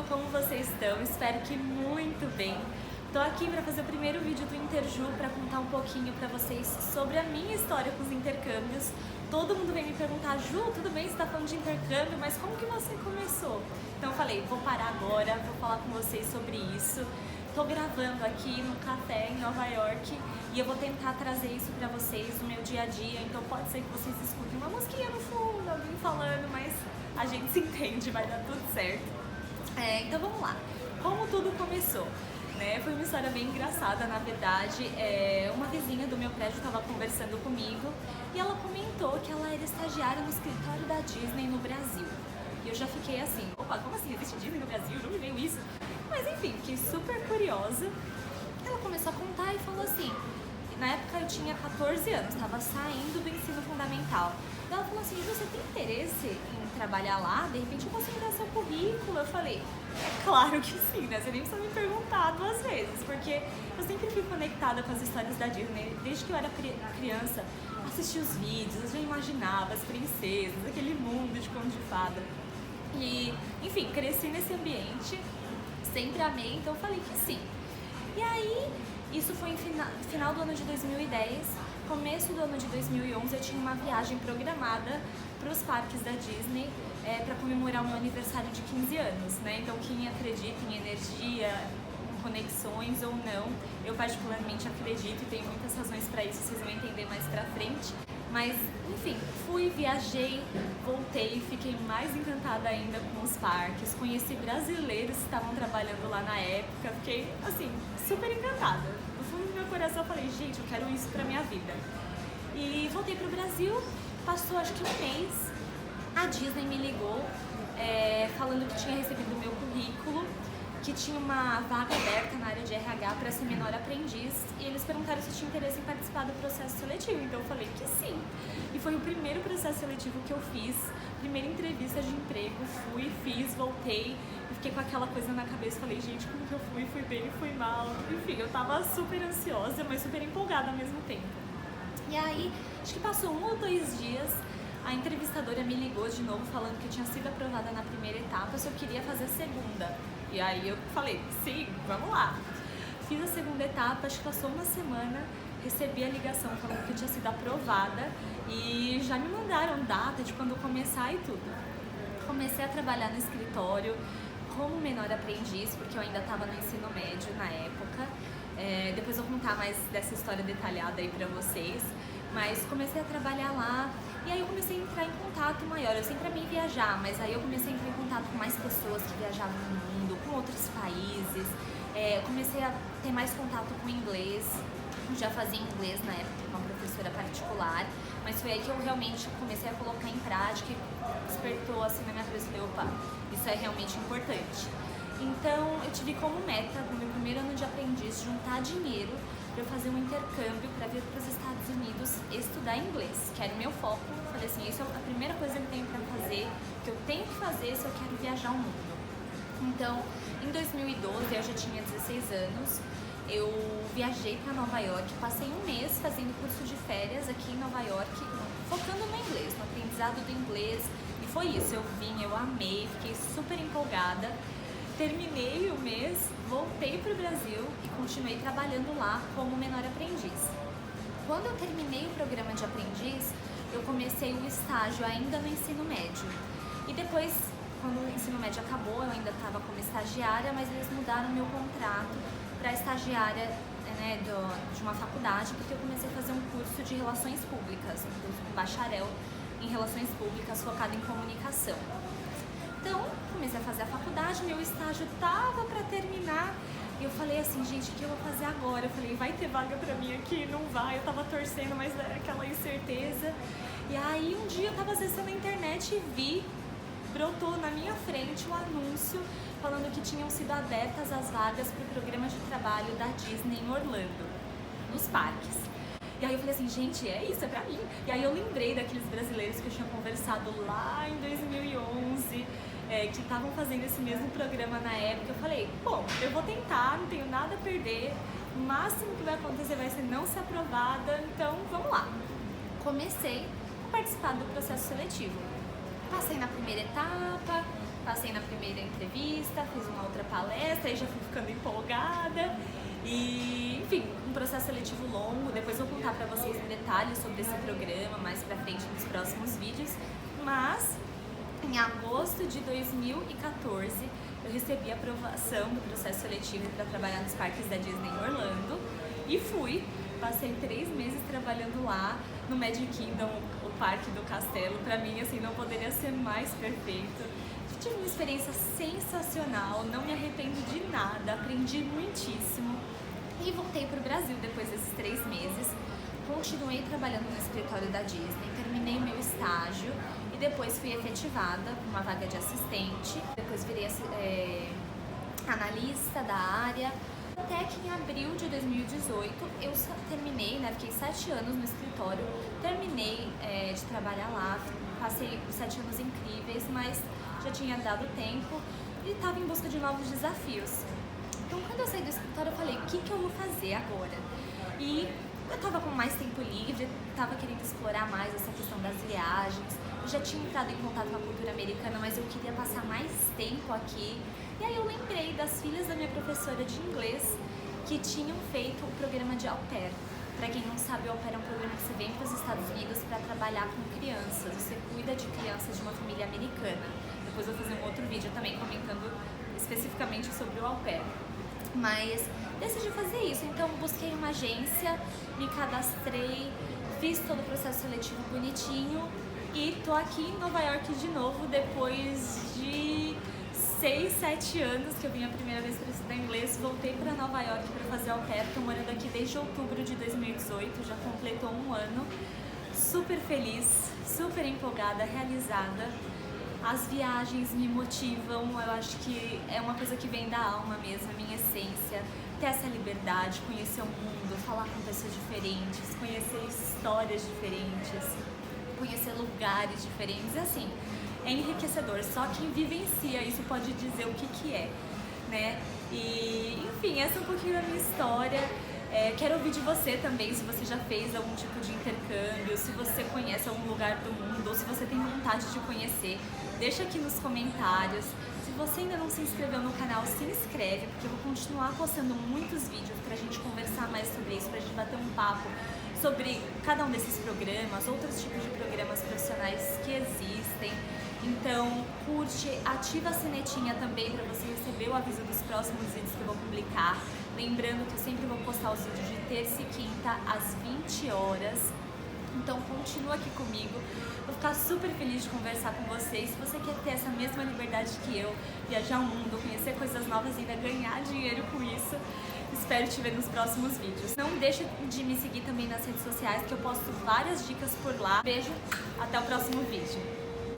como vocês estão? Espero que muito bem. Tô aqui para fazer o primeiro vídeo do Interju para contar um pouquinho para vocês sobre a minha história com os intercâmbios. Todo mundo vem me perguntar, Ju, tudo bem, você tá falando de intercâmbio, mas como que você começou? Então eu falei, vou parar agora, vou falar com vocês sobre isso. Tô gravando aqui no café em Nova York e eu vou tentar trazer isso pra vocês no meu dia a dia, então pode ser que vocês escutem uma musiquinha no fundo, alguém falando, mas a gente se entende, vai dar tudo certo. Então vamos lá, como tudo começou? Foi uma história bem engraçada, na verdade. Uma vizinha do meu prédio estava conversando comigo e ela comentou que ela era estagiária no escritório da Disney no Brasil. E eu já fiquei assim, opa, como assim? Existe Disney no Brasil? Não me veio isso. Mas enfim, fiquei super curiosa. Ela começou a contar e falou assim, na época eu tinha 14 anos, estava saindo do ensino fundamental. Ela falou assim, você tem interesse em trabalhar lá? De repente eu posso mudar seu currículo? Eu falei, é claro que sim, né? Você nem precisa me perguntar duas vezes, porque eu sempre fui conectada com as histórias da Disney. Desde que eu era criança, assistia os vídeos, eu já imaginava as princesas, aquele mundo de conto de fada. E, enfim, cresci nesse ambiente, sempre amei, então eu falei que sim. E aí, isso foi em final do ano de 2010, começo do ano de 2011, eu tinha uma viagem programada para os parques da Disney para comemorar o meu aniversário de 15 anos, né? Então quem acredita em energia, em conexões ou não, eu particularmente acredito e tenho muitas razões para isso, vocês vão entender mais pra frente. Mas, enfim, fui, viajei, voltei, fiquei mais encantada ainda com os parques, conheci brasileiros que estavam trabalhando lá na época, fiquei, assim, super encantada. No fundo do meu coração eu falei, gente, eu quero isso pra minha vida. E voltei pro Brasil, passou acho que um mês, a Disney me ligou falando que tinha recebido o meu currículo, que tinha uma vaga aberta na área de RH para ser menor aprendiz e eles perguntaram se eu tinha interesse em participar do processo seletivo, então eu falei que sim. E foi o primeiro processo seletivo que eu fiz, primeira entrevista de emprego, fui, fiz, voltei e fiquei com aquela coisa na cabeça, falei, gente, como que eu fui bem, fui mal, enfim, eu tava super ansiosa, mas super empolgada ao mesmo tempo. E aí, acho que passou 1 ou 2 dias, a entrevistadora me ligou de novo falando que eu tinha sido aprovada na primeira etapa, se eu queria fazer a segunda. E aí eu falei, sim, vamos lá. Fiz a segunda etapa, acho que passou uma semana, recebi a ligação falando que eu tinha sido aprovada e já me mandaram data de quando começar e tudo. Comecei a trabalhar no escritório como menor aprendiz, porque eu ainda estava no ensino médio na época. Depois eu vou contar mais dessa história detalhada aí pra vocês. Mas comecei a trabalhar lá e aí eu comecei a entrar em contato maior. Eu sempre amei viajar, mas aí eu comecei a entrar em contato com mais pessoas que viajavam no mundo, com outros países. Comecei a ter mais contato com inglês. Já fazia inglês na época com uma professora particular, mas foi aí que eu realmente comecei a colocar em prática e despertou assim na minha cabeça. Falei, opa, isso é realmente importante. Então eu tive como meta, no meu primeiro ano de aprendiz, juntar dinheiro para eu fazer um intercâmbio para vir para os Estados Unidos estudar inglês, que era o meu foco. Falei assim, isso é a primeira coisa que eu tenho para fazer, que eu tenho que fazer se eu quero viajar o mundo. Então, em 2012, eu já tinha 16 anos, eu viajei para Nova York, passei um mês fazendo curso de férias aqui em Nova York, focando no inglês, no aprendizado do inglês, e foi isso, eu vim, eu amei, fiquei super empolgada. Terminei o mês, voltei para o Brasil e continuei trabalhando lá como menor aprendiz. Quando eu terminei o programa de aprendiz, eu comecei o estágio ainda no ensino médio. E depois, quando o ensino médio acabou, eu ainda estava como estagiária, mas eles mudaram meu contrato para estagiária de uma faculdade, porque eu comecei a fazer um curso de relações públicas, um bacharel em relações públicas focado em comunicação. Então, comecei a fazer a faculdade, meu estágio tava para terminar e eu falei assim, gente, o que eu vou fazer agora? Eu falei, vai ter vaga pra mim aqui? Não vai, eu tava torcendo, mas era aquela incerteza. E aí um dia eu tava acessando a internet e brotou na minha frente um anúncio falando que tinham sido abertas as vagas para o programa de trabalho da Disney em Orlando, nos parques. E aí eu falei assim, gente, é isso, é pra mim. E aí eu lembrei daqueles brasileiros que eu tinha conversado lá em 2011, que estavam fazendo esse mesmo programa na época. Eu falei, bom, eu vou tentar, não tenho nada a perder, o máximo que vai acontecer vai ser não ser aprovada, então vamos lá. Comecei a participar do processo seletivo. Passei na primeira etapa, Passei na primeira entrevista, fiz uma outra palestra, aí já fui ficando empolgada. E, enfim, um processo seletivo longo. Depois eu vou contar pra vocês em detalhes sobre esse programa mais pra frente nos próximos vídeos. Mas em agosto de 2014 eu recebi a aprovação do processo seletivo para trabalhar nos parques da Disney em Orlando e fui. Passei 3 meses trabalhando lá no Magic Kingdom, o parque do castelo. Pra mim, assim, não poderia ser mais perfeito. Tive uma experiência sensacional, não me arrependo de nada, aprendi muitíssimo. E voltei pro Brasil depois desses 3 meses. Continuei trabalhando no escritório da Disney, terminei meu estágio e depois fui efetivada com uma vaga de assistente. Depois virei analista da área. Até que em abril de 2018 eu terminei, né? Fiquei 7 anos no escritório, terminei de trabalhar lá, passei 7 anos incríveis, mas já tinha dado tempo e estava em busca de novos desafios. Então quando eu saí do escritório eu falei, o que eu vou fazer agora? E eu estava com mais tempo livre, estava querendo explorar mais essa questão das viagens. Eu já tinha entrado em contato com a cultura americana, mas eu queria passar mais tempo aqui. E aí eu lembrei das filhas da minha professora de inglês que tinham feito o programa de au pair. Para quem não sabe, o au pair é um programa que você vem para os Estados Unidos para trabalhar com crianças. Você cuida de crianças de uma família americana. Depois eu vou fazer um outro vídeo também comentando especificamente sobre o au pair. Mas decidi fazer isso, então busquei uma agência, me cadastrei, fiz todo o processo seletivo bonitinho e tô aqui em Nova York de novo depois de 6, 7 anos que eu vim a primeira vez para estudar inglês. Voltei para Nova York para fazer au pair, tô morando aqui desde outubro de 2018, já completou 1 ano. Super feliz, super empolgada, realizada. As viagens me motivam, eu acho que é uma coisa que vem da alma mesmo, a minha essência. Ter essa liberdade, conhecer o mundo, falar com pessoas diferentes, conhecer histórias diferentes, conhecer lugares diferentes, assim, é enriquecedor. Só quem vivencia isso pode dizer o que é, né? E, enfim, essa é um pouquinho da minha história. Quero ouvir de você também, se você já fez algum tipo de intercâmbio, se você conhece algum lugar do mundo, ou se você tem vontade de conhecer, deixa aqui nos comentários. Se você ainda não se inscreveu no canal, se inscreve, porque eu vou continuar postando muitos vídeos pra gente conversar mais sobre isso, pra gente bater um papo sobre cada um desses programas, outros tipos de programas profissionais que existem. Então, curte, ativa a sinetinha também para você receber o aviso dos próximos vídeos que eu vou publicar. Lembrando que eu sempre vou postar os vídeos de terça e quinta às 20 horas. Então continua aqui comigo, vou ficar super feliz de conversar com vocês. Se você quer ter essa mesma liberdade que eu, viajar o mundo, conhecer coisas novas e ainda ganhar dinheiro com isso, espero te ver nos próximos vídeos. Não deixe de me seguir também nas redes sociais, que eu posto várias dicas por lá. Beijo, até o próximo vídeo.